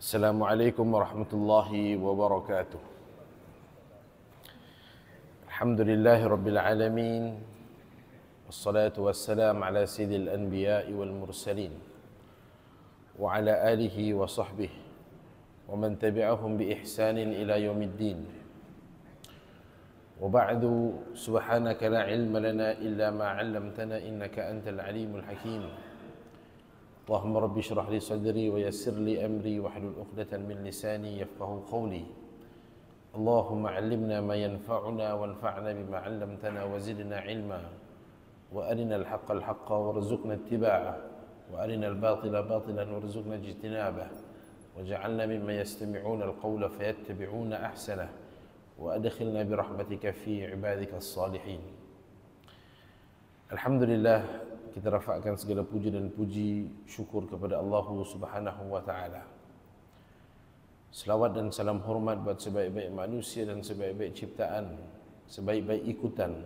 Assalamualaikum warahmatullahi wabarakatuh. Alhamdulillahi rabbil alamin. Wassalatu wassalam ala sayyidil anbiya'i wal mursalin wa ala alihi wa sahbihi wa man tabi'ahum bi ihsanin ila yaumiddin. Wa ba'du, subhanaka la ilma lana illa ma 'allamtana innaka antal alimul hakim. Allahumma rabbi shrah li sadri wa yassir li amri wahlul 'uqdatan min lisani yafqahu qawli. Allahumma 'allimna ma yanfa'una wanfa'na bima 'allamtana wa zidna 'ilma wa arina al-haqqa al-haqqa warzuqna ittiba'ah wa arina al-batila batilan warzuqna ijtinabah waj'alna mimman yastami'una al-qawla fayattabi'una ahsanah wa adkhilna bi rahmatika fi 'ibadika as-salihin. Alhamdulillah, kita rafakkan segala puji dan puji syukur kepada Allah Subhanahu wa taala. Selawat dan salam hormat buat sebaik-baik manusia dan sebaik-baik ciptaan, sebaik-baik ikutan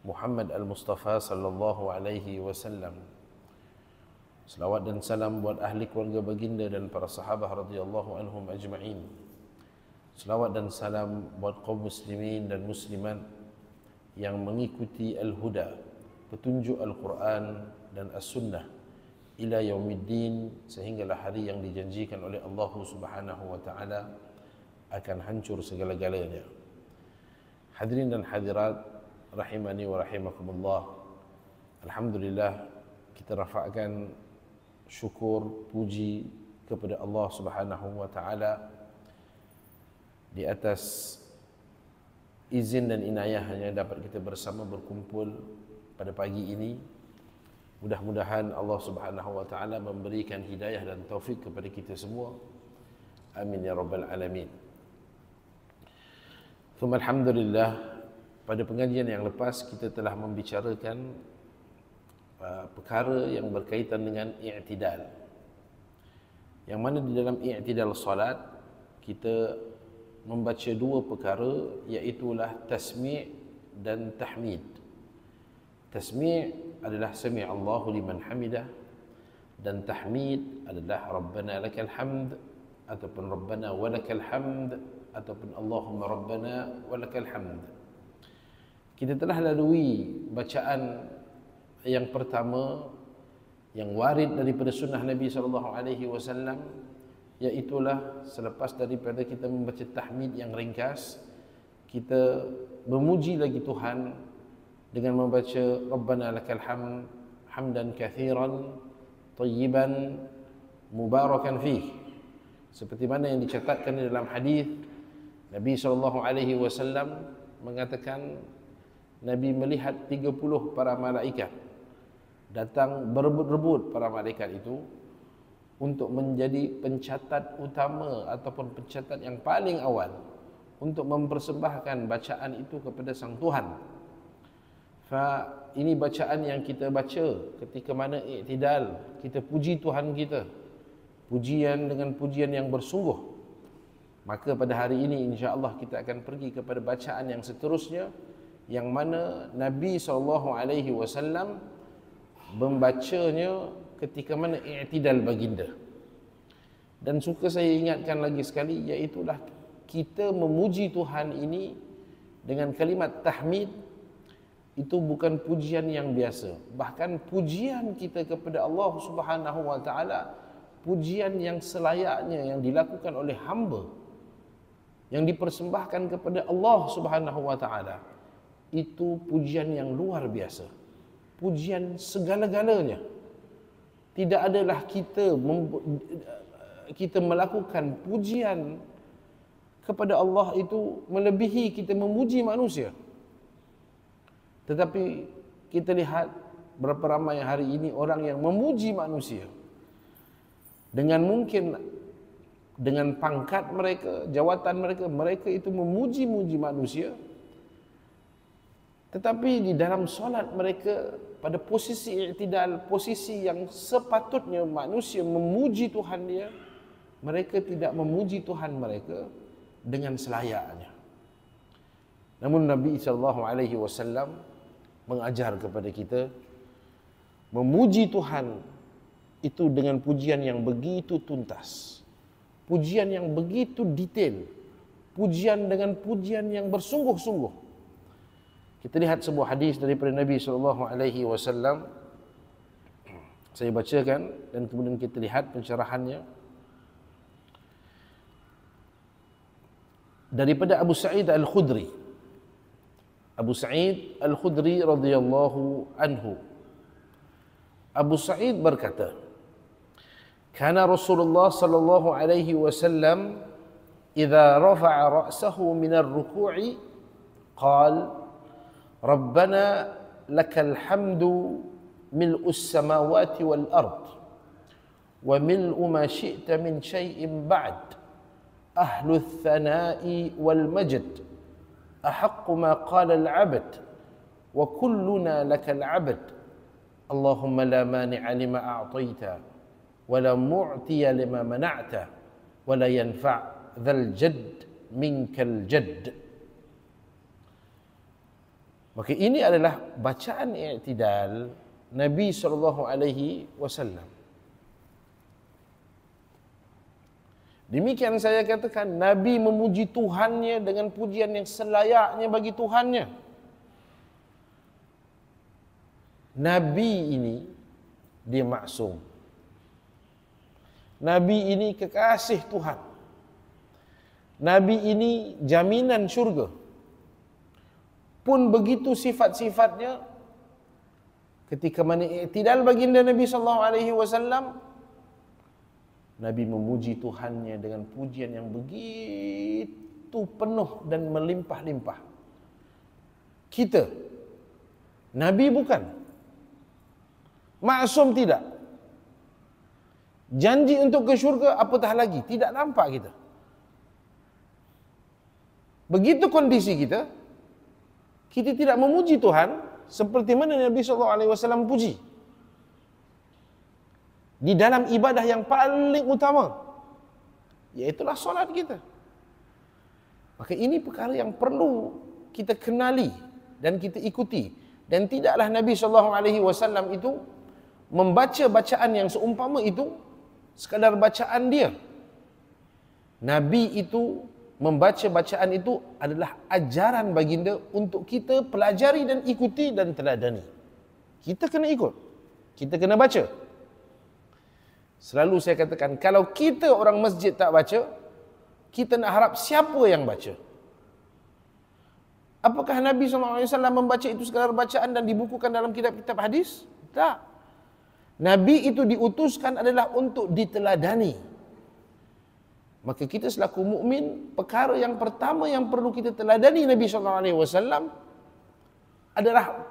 Muhammad al-Mustafa sallallahu alaihi wasallam. Selawat dan salam buat ahli keluarga baginda dan para sahabat radhiyallahu anhum ajma'in. Selawat dan salam buat kaum muslimin dan muslimat yang mengikuti al-huda, petunjuk Al-Quran dan As-Sunnah ila yaumiddin, sehinggalah hari yang dijanjikan oleh Allah Subhanahu wa taala akan hancur segala-galanya. Hadirin dan hadirat rahimani wa rahimakumullah. Alhamdulillah, kita rafakkan syukur puji kepada Allah Subhanahu wa taala di atas izin dan inayahnya dapat kita bersama berkumpul pada pagi ini. Mudah-mudahan Allah Subhanahu wa taala memberikan hidayah dan taufik kepada kita semua. Amin ya rabbal alamin. Thumma alhamdulillah, pada pengajian yang lepas kita telah membicarakan perkara yang berkaitan dengan i'tidal. Yang mana di dalam i'tidal salat kita membaca dua perkara, iaitu tasmi' dan tahmid. Tasmi' adalah sami' Allahu liman hamidah, dan tahmid adalah Rabbana lakal hamd ataupun Rabbana walakal hamd ataupun Allahumma Rabbana walakal hamd. Kita telah lalui bacaan yang pertama yang warid daripada sunnah Nabi sallallahu alaihi wasallam, iaitulah selepas daripada kita membaca tahmid yang ringkas, kita memuji lagi Tuhan dengan membaca Rabbana lakal hamd hamdan kathiran tayyiban mubarakan fih, seperti mana yang dicatatkan di dalam hadis Nabi SAW mengatakan Nabi melihat 30 para malaikat datang berebut-rebut para malaikat itu untuk menjadi pencatat utama ataupun pencatat yang paling awal untuk mempersembahkan bacaan itu kepada Sang Tuhan. Ini bacaan yang kita baca ketika mana i'tidal, kita puji Tuhan kita, pujian dengan pujian yang bersungguh. Maka pada hari ini insya-Allah kita akan pergi kepada bacaan yang seterusnya, yang mana Nabi SAW membacanya ketika mana i'tidal baginda. Dan suka saya ingatkan lagi sekali, iaitulah kita memuji Tuhan ini dengan kalimat tahmid. Itu bukan pujian yang biasa. Bahkan pujian kita kepada Allah Subhanahu wa taala, pujian yang selayaknya yang dilakukan oleh hamba, yang dipersembahkan kepada Allah Subhanahu wa taala, itu pujian yang luar biasa. Pujian segala-galanya. Tidak adalah kita melakukan pujian kepada Allah itu melebihi kita memuji manusia. Tetapi kita lihat berapa ramai hari ini orang yang memuji manusia. Dengan mungkin dengan pangkat mereka, jawatan mereka, mereka itu memuji-muji manusia. Tetapi di dalam solat mereka pada posisi i'tidal, posisi yang sepatutnya manusia memuji Tuhan dia, mereka tidak memuji Tuhan mereka dengan selayaknya. Namun Nabi SAW mengajar kepada kita memuji Tuhan itu dengan pujian yang begitu tuntas, pujian yang begitu detail, pujian dengan pujian yang bersungguh-sungguh. Kita lihat sebuah hadis daripada Nabi SAW. Saya bacakan dan kemudian kita lihat pencerahannya. Daripada Abu Sa'id Al-Khudri. Abu Sa'id Al-Khudri radhiyallahu anhu. Abu Sa'id berkata, "Kana Rasulullah sallallahu alaihi wasallam idza rafa'a ra'sahu min ar-ruku'i qala Rabbana lakal hamdu mil'us samawati wal ard wa mil'u ma syi'ta min syai'in ba'd ahluth thana'i wal majd ahaqqu ma qala al 'abd wa kulluna lakal 'abd Allahumma la mani'a lima a'taita wa la mu'tiya lima mana'ta wa la yanfa' dhal jadd minkal jadd." Maka ini adalah bacaan i'tidal Nabi SAW. Demikian saya katakan, Nabi memuji Tuhannya dengan pujian yang selayaknya bagi Tuhannya. Nabi ini, dia maksum. Nabi ini kekasih Tuhan. Nabi ini jaminan syurga. Pun begitu sifat-sifatnya, ketika mana i'tidal baginda Nabi SAW, Nabi memuji Tuhannya dengan pujian yang begitu penuh dan melimpah-limpah. Kita, Nabi bukan, maksum tidak, janji untuk ke syurga apatah lagi, tidak nampak kita. Begitu kondisi kita, kita tidak memuji Tuhan seperti mana Nabi SAW puji di dalam ibadah yang paling utama, iaitulah solat kita. Maka ini perkara yang perlu kita kenali dan kita ikuti. Dan tidaklah Nabi SAW itu membaca bacaan yang seumpama itu sekadar bacaan dia. Nabi itu membaca bacaan itu adalah ajaran baginda untuk kita pelajari dan ikuti dan teladani. Kita kena ikut, kita kena baca. Selalu saya katakan, kalau kita orang masjid tak baca, kita nak harap siapa yang baca? Apakah Nabi SAW membaca itu sekadar bacaan dan dibukukan dalam kitab-kitab hadis? Tak. Nabi itu diutuskan adalah untuk diteladani. Maka kita selaku mukmin, perkara yang pertama yang perlu kita teladani Nabi SAW adalah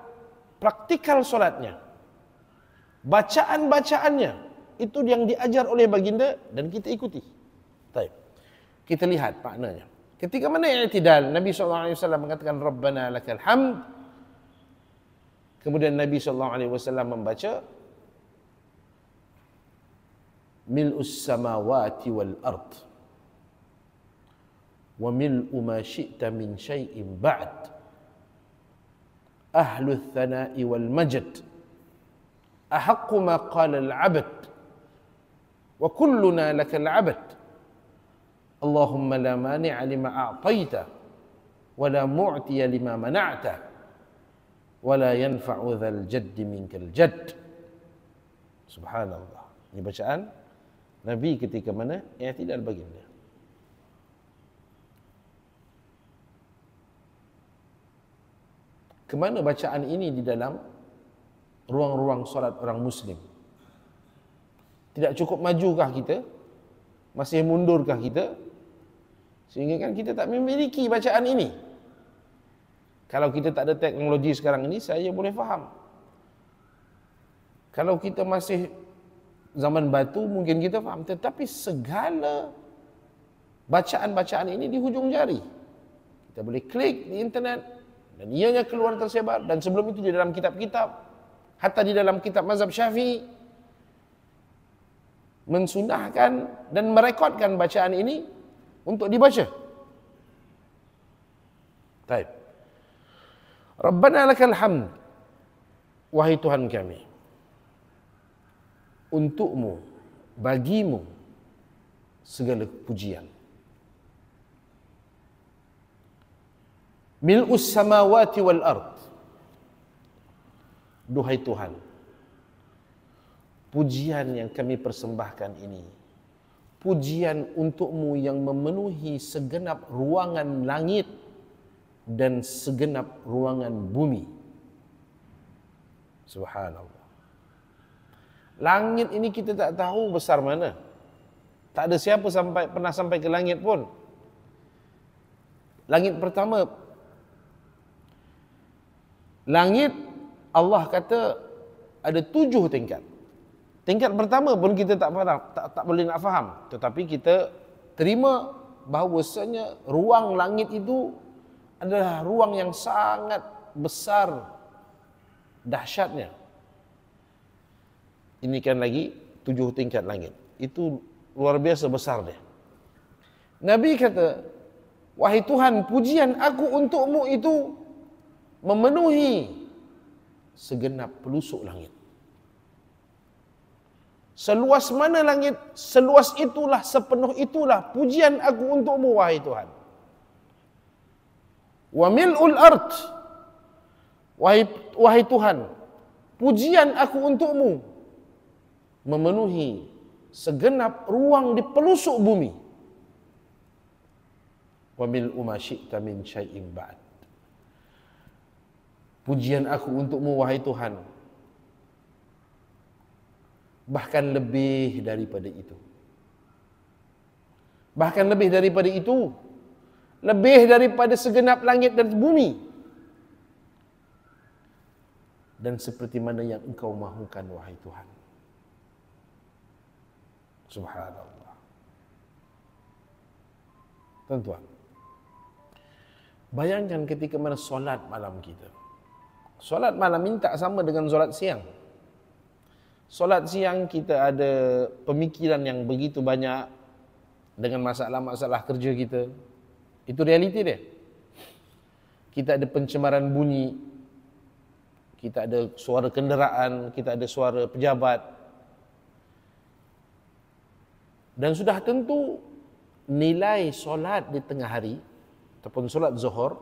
praktikal solatnya, bacaan-bacaannya, itu yang diajar oleh baginda dan kita ikuti. Baik. Kita lihat maknanya. Ketika mana i'tidal, Nabi SAW mengatakan Rabbana lakal hamd. Kemudian Nabi SAW membaca mil'us samawati wal ard wa mil'u ma syi'ta min syai'in ba'd ahluth thana'i wal majd ahaqqu ma qala al 'abd wa kulluna lakal 'abd Allahumma la mani'a lima a'taita wa la mu'tiya lima mana'ta wa la yanfa'u dhal jaddi minkal jadd. Subhanallah. Ini bacaan Nabi ketika mana i'tidal baginda. Kemana bacaan ini di dalam ruang-ruang solat orang Muslim? Tidak cukup majukah kita? Masih mundurkah kita? Sehingga kan kita tak memiliki bacaan ini. Kalau kita tak ada teknologi sekarang ini, saya boleh faham. Kalau kita masih zaman batu, mungkin kita faham. Tetapi segala bacaan-bacaan ini di hujung jari. Kita boleh klik di internet, dan ianya keluar tersebar. Dan sebelum itu di dalam kitab-kitab, hatta di dalam kitab mazhab Syafi'i, mensunahkan dan merekodkan bacaan ini untuk dibaca. Baik. Rabbana lakal hamd. Wahai Tuhan kami, untukmu, bagimu segala pujian. Mil'us samawati wal ard. Duhai Tuhan, pujian yang kami persembahkan ini, pujian untukmu yang memenuhi segenap ruangan langit dan segenap ruangan bumi. Subhanallah. Langit ini kita tak tahu besar mana. Tak ada siapa pernah sampai ke langit pun. Langit pertama, langit Allah kata ada 7 tingkat. Tingkat pertama pun kita tak boleh nak faham. Tetapi kita terima bahawasanya ruang langit itu adalah ruang yang sangat besar dahsyatnya. Ini kan lagi 7 tingkat langit. Itu luar biasa besar dia. Nabi kata, wahai Tuhan, pujian aku untukmu itu memenuhi segenap pelusuk langit. Seluas mana langit, seluas itulah, sepenuh itulah pujian aku untukmu, wahai Tuhan. Wa mil'ul ard, wahai Tuhan, pujian aku untukmu memenuhi segenap ruang di pelusuk bumi. Wa mil'u ma syi'ta min syai'in ba'd. Pujian aku untukmu, wahai Tuhan, bahkan lebih daripada itu. Bahkan lebih daripada itu. Lebih daripada segenap langit dan bumi. Dan seperti mana yang engkau mahukan, wahai Tuhan. Subhanallah. Tuan-tuan, bayangkan ketika mana solat malam kita. Solat malam ini tak sama dengan solat siang. Solat siang kita ada pemikiran yang begitu banyak dengan masalah-masalah kerja kita. Itu realiti dia. Kita ada pencemaran bunyi, kita ada suara kenderaan, kita ada suara pejabat. Dan sudah tentu nilai solat di tengah hari ataupun solat zuhur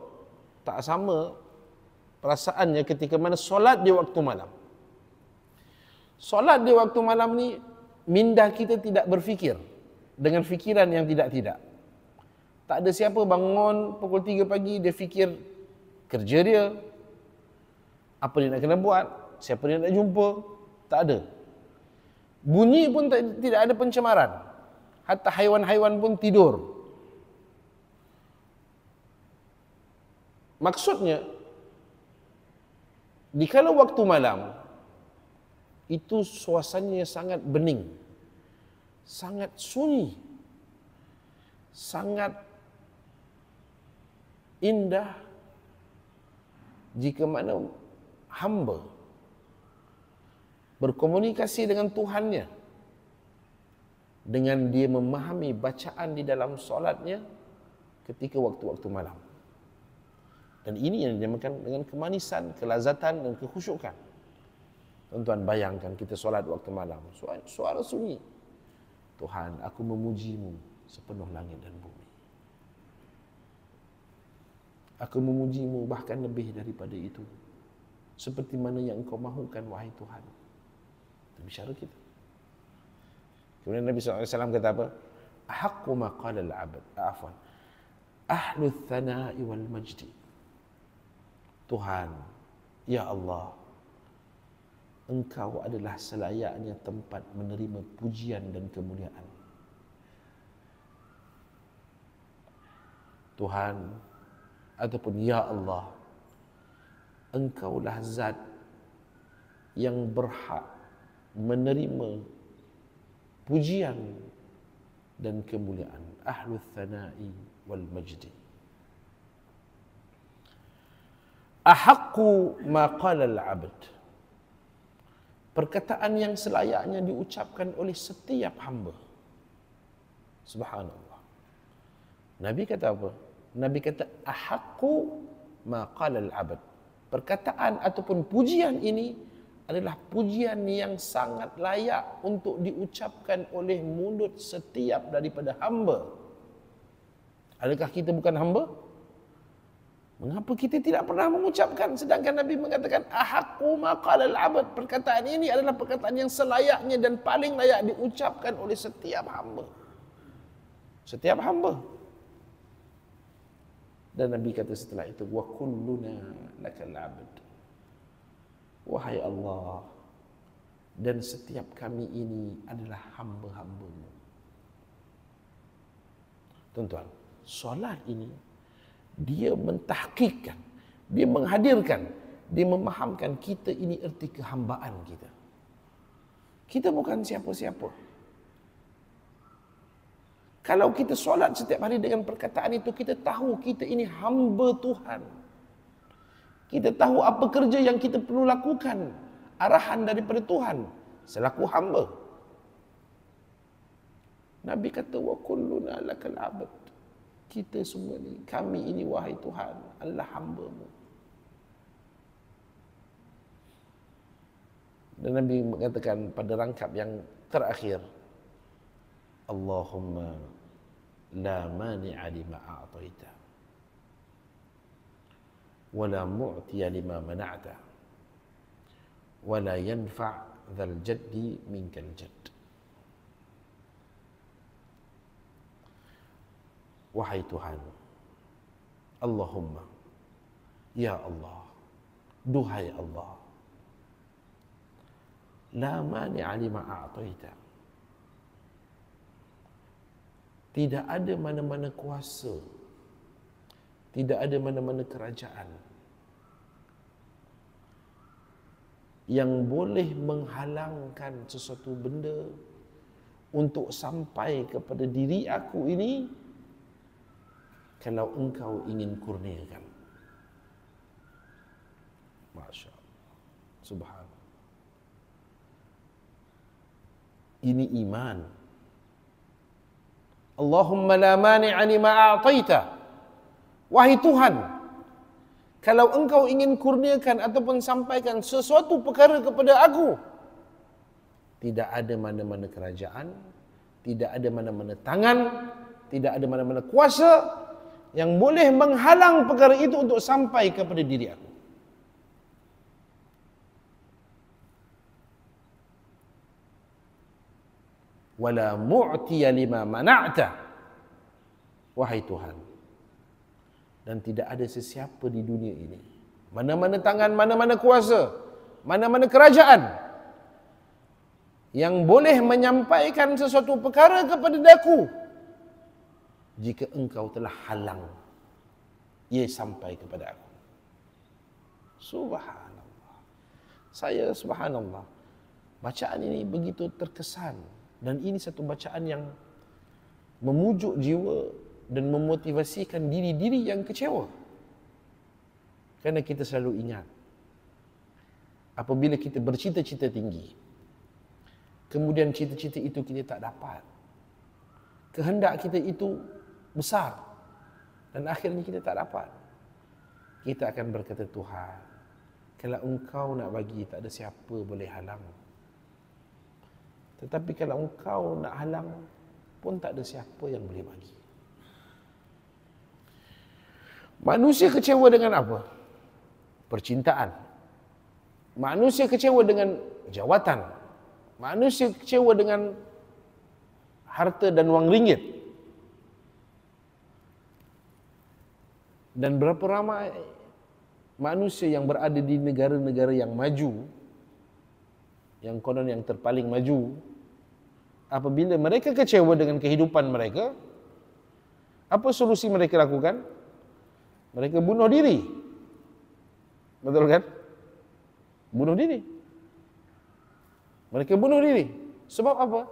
tak sama perasaannya ketika mana solat di waktu malam. Solat di waktu malam ni, minda kita tidak berfikir dengan fikiran yang tidak-tidak. Tak ada siapa bangun pukul 3 pagi, dia fikir kerja dia, apa dia nak kena buat, siapa dia nak jumpa, tak ada. Bunyi pun tidak ada pencemaran. Hatta haiwan-haiwan pun tidur. Maksudnya, dikala waktu malam, itu suasananya sangat bening, sangat sunyi, sangat indah, jika mana hamba berkomunikasi dengan Tuhannya, dengan dia memahami bacaan di dalam solatnya ketika waktu-waktu malam. Dan ini yang dinamakan dengan kemanisan, kelazatan dan kekhusyukan. Tuan-tuan, bayangkan kita solat waktu malam, suara sunyi. Tuhan, aku memujimu sepenuh langit dan bumi. Aku memujimu bahkan lebih daripada itu. Seperti mana yang engkau mahukan, wahai Tuhan. Itu bicara kita. Kemudian Nabi SAW kata apa? Ahaqqu ma qala al-'abd, afwan, ahlu thana'i wal majdi. Tuhan, ya Allah, Engkau adalah selayaknya tempat menerima pujian dan kemuliaan. Tuhan, ataupun ya Allah, Engkaulah zat yang berhak menerima pujian dan kemuliaan. Ahlul thana'i wal majdi. Ahaqqu ma qala al-'abd. Perkataan yang selayaknya diucapkan oleh setiap hamba. Subhanallah. Nabi kata apa? Nabi kata ahaqqu ma qala al-'abd. Perkataan ataupun pujian ini adalah pujian yang sangat layak untuk diucapkan oleh mulut setiap daripada hamba. Adakah kita bukan hamba? Mengapa kita tidak pernah mengucapkan, sedangkan Nabi mengatakan ahaqqu ma qala al-'abd. Perkataan ini adalah perkataan yang selayaknya dan paling layak diucapkan oleh setiap hamba. Setiap hamba. Dan Nabi kata setelah itu, wa kulluna lakal 'abd. Wahai Allah, dan setiap kami ini adalah hamba-hamba-Mu. Tuan-tuan, solat ini dia mentahqiqkan, dia menghadirkan, dia memahamkan kita ini erti kehambaan kita. Kita bukan siapa-siapa. Kalau kita solat setiap hari dengan perkataan itu, kita tahu kita ini hamba Tuhan. Kita tahu apa kerja yang kita perlu lakukan, arahan daripada Tuhan selaku hamba. Nabi kata wa kulluna lakal 'abd. Kita semua ni, kami ini wahai Tuhan adalah hamba-Mu. Dan Nabi mengatakan pada rangkap yang terakhir, Allahumma la mani'a lima a'taita wa la mu'tiya lima mana'ta wa la yanfa' dzal jaddi minkal jadd. Wahai Tuhan, Allahumma, ya Allah, duhai Allah, la mani'a lima a'taita. Tidak ada mana-mana kuasa, tidak ada mana-mana kerajaan yang boleh menghalangkan sesuatu benda untuk sampai kepada diri aku ini kalau Engkau ingin kurniakan. Masya Allah, subhanallah. Ini iman. Allahumma la mani'a lima a'taita. Wahai Tuhan, kalau Engkau ingin kurniakan ataupun sampaikan sesuatu perkara kepada aku, tidak ada mana-mana kerajaan, tidak ada mana-mana tangan, tidak ada mana-mana kuasa yang boleh menghalang perkara itu untuk sampai kepada diri aku. Wala mu'tiya lima mana'ta. Wahai Tuhan, dan tidak ada sesiapa di dunia ini, mana-mana tangan, mana-mana kuasa, mana-mana kerajaan yang boleh menyampaikan sesuatu perkara kepada aku jika Engkau telah halang ia sampai kepada aku. Subhanallah. Saya subhanallah, bacaan ini begitu terkesan, dan ini satu bacaan yang memujuk jiwa dan memotivasikan diri-diri yang kecewa. Kerana kita selalu ingat, apabila kita bercita-cita tinggi, kemudian cita-cita itu kita tak dapat, kehendak kita itu besar, dan akhirnya kita tak dapat, kita akan berkata, Tuhan, kalau Engkau nak bagi, tak ada siapa boleh halang. Tetapi kalau Engkau nak halang pun tak ada siapa yang boleh bagi. Manusia kecewa dengan apa? Percintaan. Manusia kecewa dengan jawatan. Manusia kecewa dengan harta dan wang ringgit. Dan berapa ramai manusia yang berada di negara-negara yang maju, yang konon yang terpaling maju, apabila mereka kecewa dengan kehidupan mereka, apa solusi mereka lakukan? Mereka bunuh diri. Betul kan? Bunuh diri. Mereka bunuh diri. Sebab apa?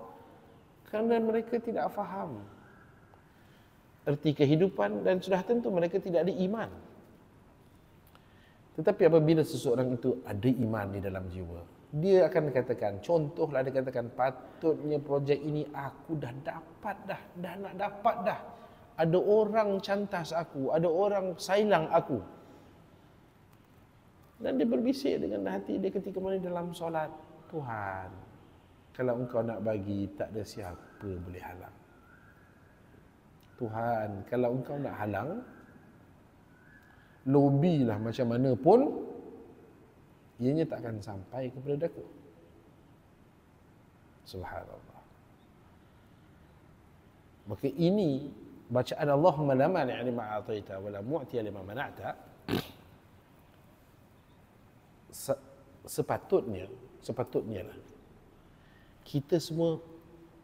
Kerana mereka tidak faham erti kehidupan, dan sudah tentu mereka tidak ada iman. Tetapi apabila seseorang itu ada iman di dalam jiwa, dia akan katakan, contohlah dia katakan, patutnya projek ini aku dah dapat dah nak dapat dah. Ada orang cantas aku, ada orang sailang aku. Dan dia berbisik dengan hati dia ketika mana dalam solat, Tuhan, kalau engkau nak bagi, tak ada siapa boleh halang. Tuhan, kalau engkau nak halang, lobilah macam mana pun, ianya tak akan sampai kepada aku. Subhanallah. Maka ini bacaan Allahumma la mani'a lima a'taita wa la mu'tiya lima mana'ta sepatutnya lah kita semua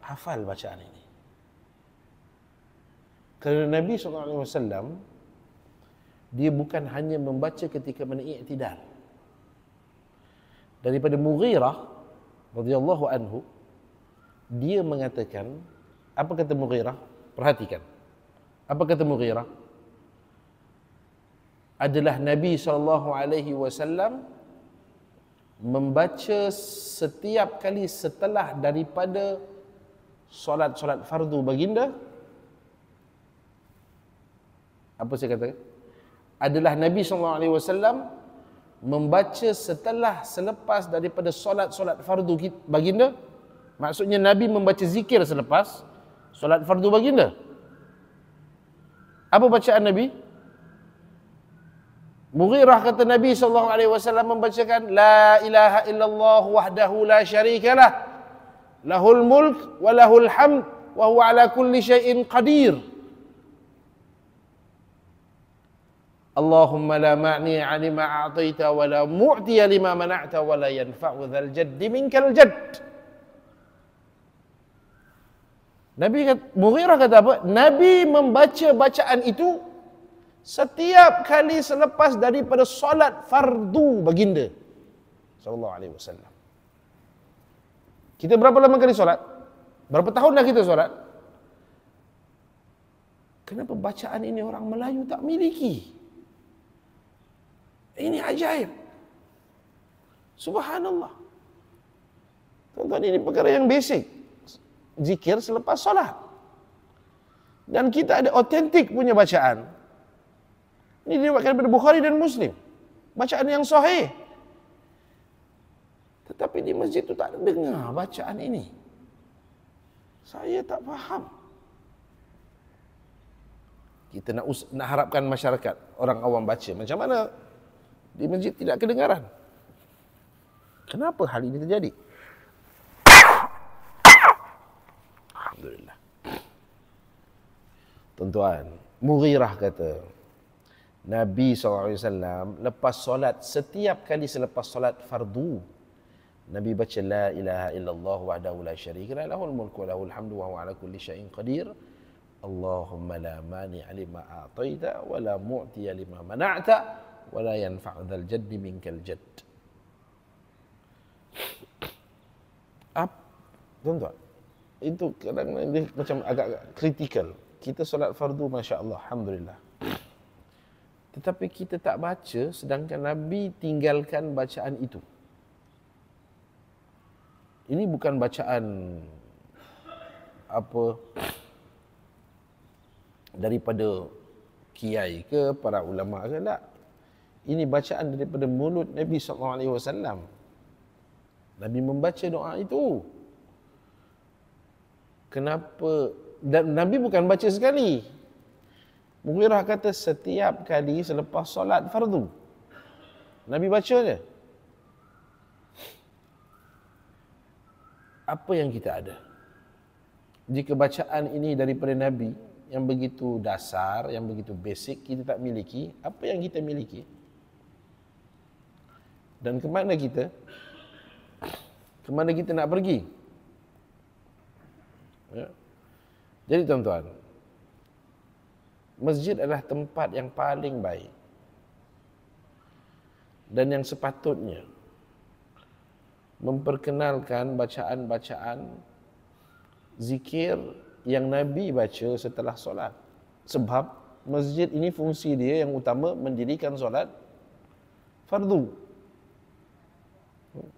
hafal bacaan ini. Kerana Nabi SAW dia bukan hanya membaca ketika mana i'tidal. Daripada Mughirah radhiyallahu anhu, dia mengatakan, apa kata Mughirah? Perhatikan. Apa kata Mughirah? Adalah Nabi SAW membaca setiap kali setelah daripada solat-solat fardu baginda. Apa saya kata? Adalah Nabi SAW membaca selepas daripada solat-solat fardu baginda. Maksudnya Nabi membaca zikir selepas solat fardu baginda. Apa bacaan Nabi? Mughirah kata Nabi SAW membacakan La ilaha illallah wahdahu la syarikalah lahul mulk wa lahul hamd wa huwa ala kulli syai'in qadir. Allahumma la ma'ni'a lima a'taita wa la mu'tiya lima mana'ta wa la yanfa'u dzal jaddi minkal jadd. Mughirah kata apa? Nabi membaca bacaan itu setiap kali selepas daripada solat fardu baginda sallallahu alaihi wasallam. Kita berapa lama kali solat? Berapa tahun dah kita solat? Kenapa bacaan ini orang Melayu tak miliki? Ini ajaib. Subhanallah. Tuan-tuan, ini perkara yang basic. Zikir selepas solat. Dan kita ada otentik punya bacaan. Ini diriwayatkan daripada Bukhari dan Muslim. Bacaan yang sahih. Tetapi di masjid itu tak dengar bacaan ini. Saya tak faham. Kita nak harapkan masyarakat, orang awam baca. Macam mana di masjid tidak kedengaran? Kenapa hal ini terjadi? Alhamdulillah. Tuan-tuan, Mughirah kata, Nabi SAW lepas solat, setiap kali selepas solat fardu, Nabi baca La ilaha illallah wahdahu la syarika lah lahul mulku wa lahul hamdu wa huwa ala kulli syai'in qadir. Allahumma la mani'a lima a'taita wa la mu'tiya lima mana'ta wa la yanfa'u dzal jaddi minkal jadd. Tuan-tuan, itu kadang dia macam agak kritikal. Kita solat fardu masya-Allah, alhamdulillah. Tetapi kita tak baca, sedangkan Nabi tinggalkan bacaan itu. Ini bukan bacaan apa daripada kiai ke para ulama ke, tak. Ini bacaan daripada mulut Nabi SAW. Nabi membaca doa itu. Kenapa? Dan Nabi bukan baca sekali. Mughirah kata setiap kali selepas solat fardu Nabi baca je. Apa yang kita ada? Jika bacaan ini daripada Nabi yang begitu dasar, yang begitu basic, kita tak miliki, apa yang kita miliki? Dan ke mana kita? Ke mana kita nak pergi? Ya. Jadi tuan-tuan, masjid adalah tempat yang paling baik dan yang sepatutnya memperkenalkan bacaan-bacaan zikir yang Nabi baca setelah solat. Sebab masjid ini fungsi dia yang utama mendirikan solat fardu.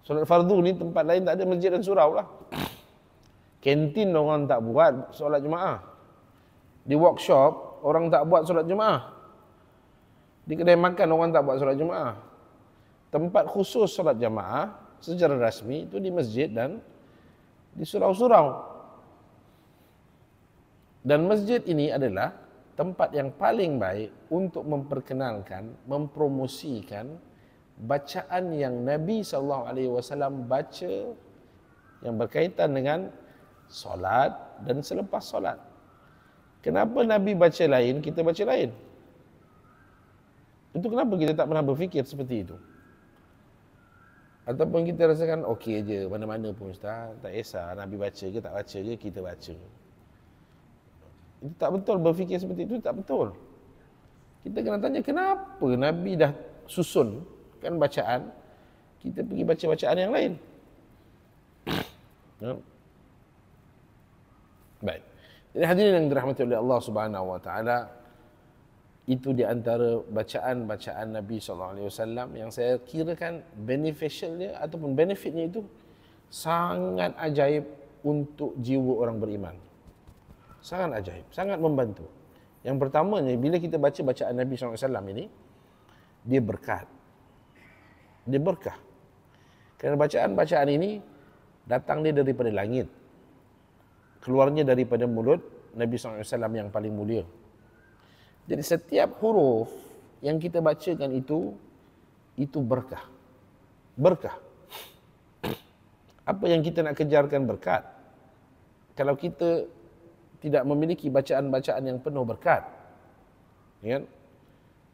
Solat fardu ni tempat lain tak ada, masjid dan surau lah. Kantin orang tak buat solat Jumaat. Di workshop orang tak buat solat Jumaat. Di kedai makan orang tak buat solat Jumaat. tempat khusus solat jamaah secara rasmi itu di masjid dan di surau-surau. Dan masjid ini adalah tempat yang paling baik untuk memperkenalkan, mempromosikan bacaan yang Nabi SAW baca yang berkaitan dengan solat dan selepas solat. Kenapa Nabi baca lain, kita baca lain? Itu kenapa kita tak pernah berfikir seperti itu? Ataupun kita rasakan okey je, mana-mana pun Ustaz, tak kisah Nabi baca ke tak baca ke, kita baca. Itu tak betul, berfikir seperti itu tak betul. Kita kena tanya kenapa Nabi dah susun kan bacaan, kita pergi baca bacaan yang lain. Baik. Jadi hadirin yang dirahmati oleh Allah Subhanahu wa taala, itu di antara bacaan-bacaan Nabi SAW yang saya kirakan beneficialnya ataupun benefitnya itu sangat ajaib untuk jiwa orang beriman. Sangat ajaib, sangat membantu. Yang pertamanya, bila kita baca bacaan Nabi SAW ini, dia berkat. Dia berkah. Kerana bacaan-bacaan ini datang dia daripada langit. Keluarnya daripada mulut Nabi SAW yang paling mulia. Jadi setiap huruf yang kita bacakan itu berkah. Berkah. Apa yang kita nak kejarkan berkat? Kalau kita tidak memiliki bacaan-bacaan yang penuh berkat, ya,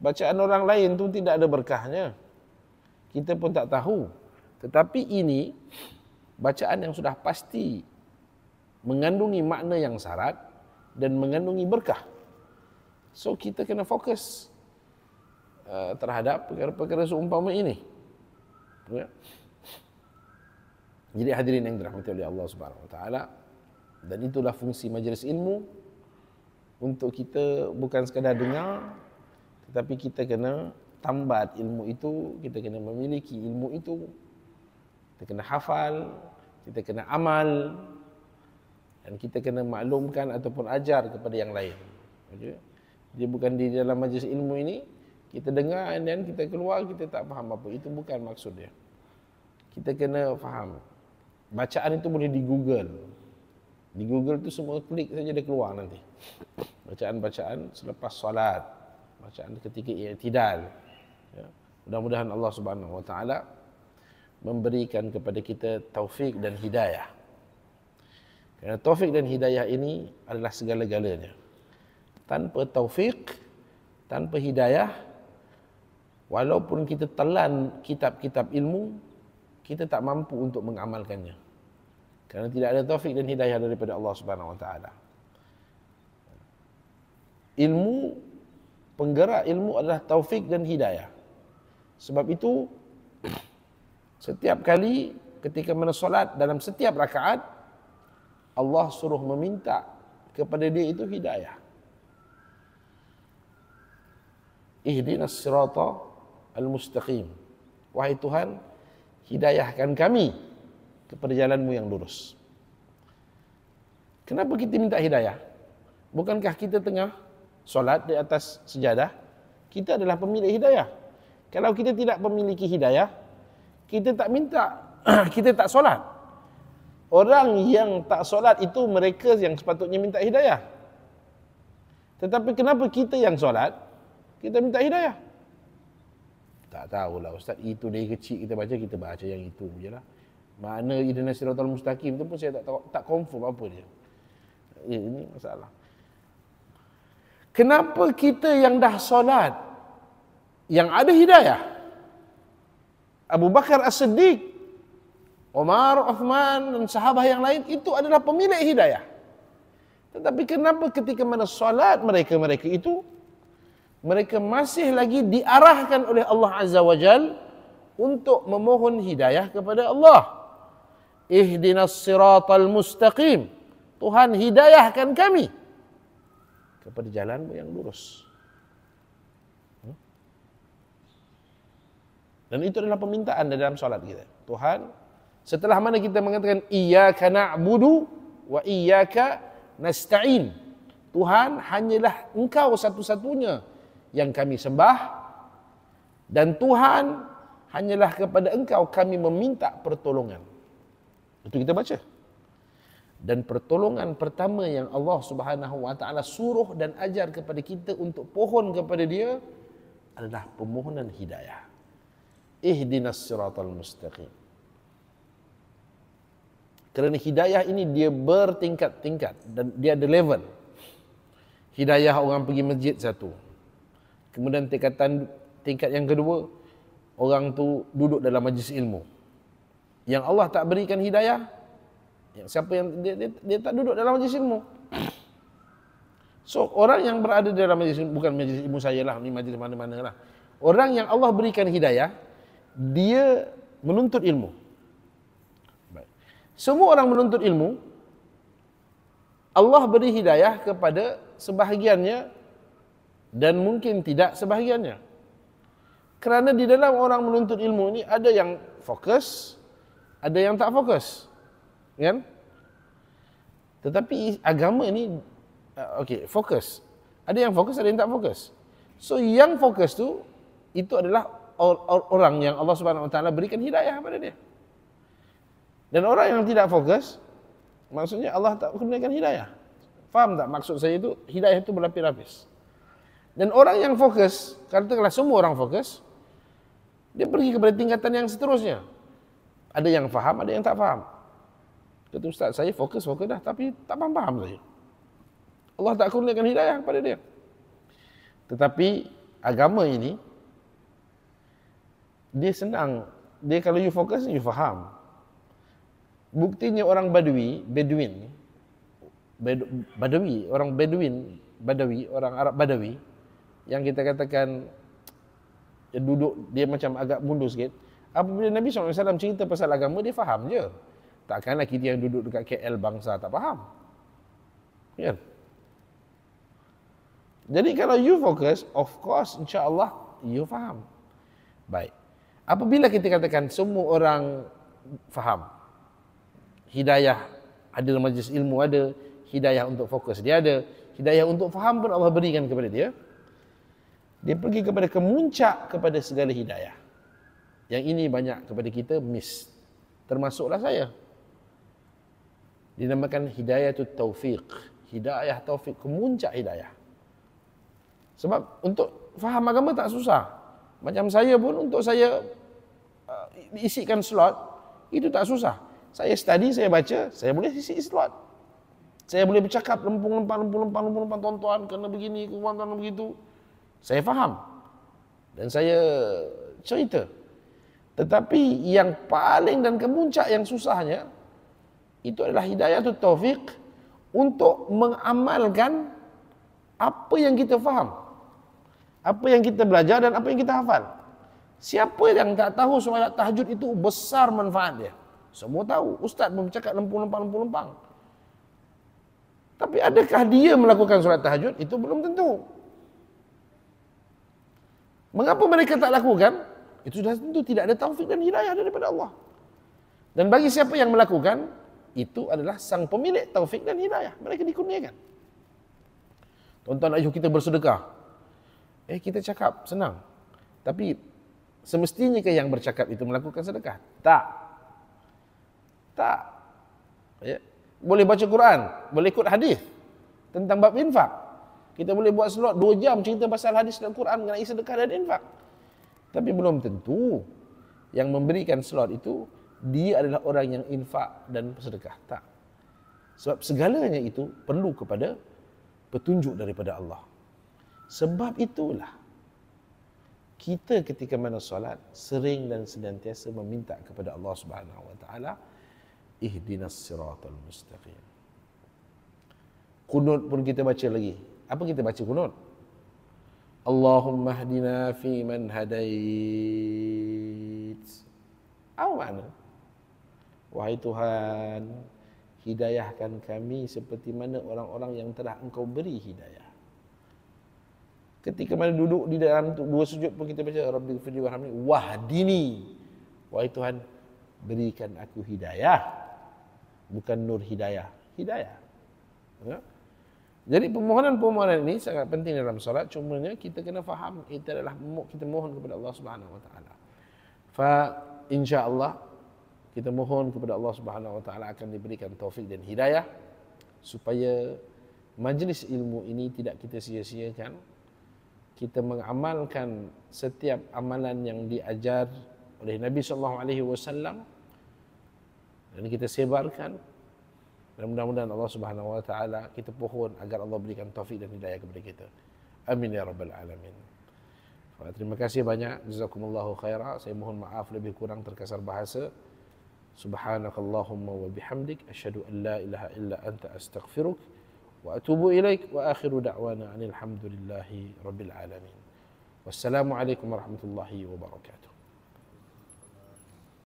bacaan orang lain tu tidak ada berkahnya, kita pun tak tahu. Tetapi ini bacaan yang sudah pasti mengandungi makna yang syarat dan mengandungi berkah. So kita kena fokus terhadap perkara-perkara seumpama ini. Ya. Jadi hadirin yang dirahmati oleh Allah Subhanahu wa taala, dan itulah fungsi majlis ilmu, untuk kita bukan sekadar dengar, tetapi kita kena tambat ilmu itu, kita kena memiliki ilmu itu, kita kena hafal, kita kena amal, dan kita kena maklumkan ataupun ajar kepada yang lain. Okay? Dia bukan di dalam majlis ilmu ini kita dengar dan kita keluar kita tak faham apa. Itu bukan maksud dia. Kita kena faham. Bacaan itu boleh di Google. Di Google tu semua klik saja dia keluar nanti. Bacaan-bacaan selepas solat, bacaan ketika i'tidal. Ya. Mudah-mudahan Allah Subhanahu wa taala memberikan kepada kita taufik dan hidayah. Kerana taufik dan hidayah ini adalah segala-galanya. Tanpa taufik, tanpa hidayah, walaupun kita telan kitab-kitab ilmu, kita tak mampu untuk mengamalkannya. Kerana tidak ada taufik dan hidayah daripada Allah Subhanahu wa taala. Ilmu, penggerak ilmu adalah taufik dan hidayah. Sebab itu setiap kali ketika mana solat dalam setiap rakaat, Allah suruh meminta kepada dia itu hidayah. Ihdinas sirata al-mustaqim. Wahai Tuhan, hidayahkan kami kepada jalanmu yang lurus. Kenapa kita minta hidayah? Bukankah kita tengah solat di atas sejadah? Kita adalah pemilik hidayah. Kalau kita tidak memiliki hidayah, kita tak minta, kita tak solat. Orang yang tak solat itu mereka yang sepatutnya minta hidayah. Tetapi kenapa kita yang solat, kita minta hidayah? Tak tahulah Ustaz, itu dari kecil kita baca yang itu je lah. Makna ihdinas siratal mustaqim tu pun saya tak confirm apa dia. Ini masalah. Kenapa kita yang dah solat, yang ada hidayah, Abu Bakar As-Siddiq, Umar, Uthman dan sahabat yang lain itu adalah pemilik hidayah. Tetapi kenapa ketika mana solat mereka itu, mereka masih lagi diarahkan oleh Allah Azza wa Jal untuk memohon hidayah kepada Allah. Ihdinas siratal mustaqim. Tuhan hidayahkan kami kepada jalanmu yang lurus. Dan itu adalah permintaan dalam solat kita. Tuhan, setelah mana kita mengatakan iyyaka na'budu wa iyyaka nasta'in. Tuhan, hanyalah Engkau satu-satunya yang kami sembah, dan Tuhan, hanyalah kepada Engkau kami meminta pertolongan. Itu kita baca. Dan pertolongan pertama yang Allah Subhanahu wa taala suruh dan ajar kepada kita untuk pohon kepada Dia adalah permohonan hidayah. Ihdinas siratal mustaqim. Kerana hidayah ini dia bertingkat-tingkat dan dia ada level. Hidayah orang pergi masjid satu. Kemudian tingkat yang kedua, orang tu duduk dalam majlis ilmu. Yang Allah tak berikan hidayah, siapa yang dia tak duduk dalam majlis ilmu. So orang yang berada dalam majlis ilmu, bukan majlis ilmu saya lah, ni majlis mana-mana lah. Orang yang Allah berikan hidayah, dia menuntut ilmu. Semua orang menuntut ilmu, Allah beri hidayah kepada sebahagiannya dan mungkin tidak sebahagiannya. Kerana di dalam orang menuntut ilmu ni ada yang fokus, ada yang tak fokus. Kan? Tetapi agama ni fokus. Ada yang fokus, ada yang tak fokus. So yang fokus tu itu adalah orang yang Allah Subhanahu wa taala berikan hidayah kepada dia. Dan orang yang tidak fokus, maksudnya Allah tak berikan hidayah. Faham tak maksud saya itu? Hidayah itu berlapis-lapis. Dan orang yang fokus, katakanlah semua orang fokus, dia pergi kepada tingkatan yang seterusnya. Ada yang faham, ada yang tak faham. Kata Ustaz, saya fokus dah, tapi tak faham saya. Allah tak kurniakan hidayah kepada dia. Tetapi agama ini, dia senang. Dia kalau you fokus, you faham. Buktinya orang Badawi, orang Arab Badawi, yang kita katakan dia duduk, dia macam agak mundur sikit. Apabila Nabi SAW cerita pasal agama, dia faham je. Takkanlah kita yang duduk dekat KL bangsa tak faham. Ya. Jadi kalau you fokus, of course insya-Allah you faham. Baik. Apabila kita katakan semua orang faham, hidayah ada dalam majlis ilmu, ada hidayah untuk fokus dia ada, hidayah untuk faham pun Allah berikan kepada dia. Dia pergi kepada kemuncak kepada segala hidayah. Yang ini banyak kepada kita miss. Termasuklah saya. Dinamakan hidayatut taufiq. Hidayah taufik, kemuncak hidayah. Sebab untuk faham agama tak susah. Macam saya pun untuk saya isikan slot, itu tak susah. Saya study, saya baca, saya boleh isi slot. Saya boleh bercakap lempung-lempang, tuan-tuan kena begini, tuan-tuan begitu. Saya faham. Dan saya cerita. Tetapi yang paling dan kemuncak yang susahnya, itu adalah hidayatul taufiq untuk mengamalkan apa yang kita faham. Apa yang kita belajar dan apa yang kita hafal. Siapa yang tak tahu solat tahajud itu besar manfaat dia? Semua tahu, ustaz pun bercakap lempung-lempang. Tapi adakah dia melakukan solat tahajud? Itu belum tentu. Mengapa mereka tak lakukan? Itu sudah tentu tidak ada taufik dan hidayah daripada Allah. Dan bagi siapa yang melakukan, itu adalah sang pemilik taufik dan hidayah. Mereka dikurniakan. Tuan-tuan, ayuh kita bersedekah. Kita cakap senang. Tapi semestinya ke yang bercakap itu melakukan sedekah? Tak. Ya. Boleh baca Quran, boleh ikut hadis tentang bab infak. Kita boleh buat slot 2 jam cerita pasal hadis dan Quran mengenai sedekah dan infak. Tapi belum tentu yang memberikan slot itu dia adalah orang yang infak dan sedekah. Tak. Sebab segalanya itu perlu kepada petunjuk daripada Allah. Sebab itulah kita ketika mana solat sering dan senantiasa meminta kepada Allah Subhanahu wa taala, ihdinas siratal mustaqim. Kunut pun kita baca lagi. Apa kita baca kunut? Allahumma hdina fi man hadait. Apa makna? Wahai Tuhan, hidayahkan kami seperti mana orang-orang yang telah Engkau beri hidayah. Ketika mana duduk di dalam 2 sujud pun kita baca Rabbighfirli warhamni wahdini. Wahai Tuhan, berikan aku hidayah. Bukan nur hidayah, hidayah. Ya? Jadi permohonan-permohonan ini sangat penting dalam solat. Cumanya kita kena faham, itu adalah kita mohon kepada Allah Subhanahu wa taala. Fa insya-Allah kita mohon kepada Allah Subhanahu wa taala akan diberikan taufik dan hidayah supaya majlis ilmu ini tidak kita sia-siakan. Kita mengamalkan setiap amalan yang diajar oleh Nabi sallallahu alaihi wasallam dan kita sebarkan. Dan mudah-mudahan Allah Subhanahu wa taala kita pohon agar Allah berikan taufik dan hidayah kepada kita. Amin ya rabbal alamin. Terima kasih banyak. Jazakumullahu khaira. Saya mohon maaf lebih kurang terkasar bahasa. Subhanakallahumma wa bihamdik asyhadu an la ilaha illa anta astaghfiruk wa atubu ilaik wa akhiru da'wana anil hamdulillahi rabbil alamin. Wassalamu alaikum warahmatullahi wabarakatuh.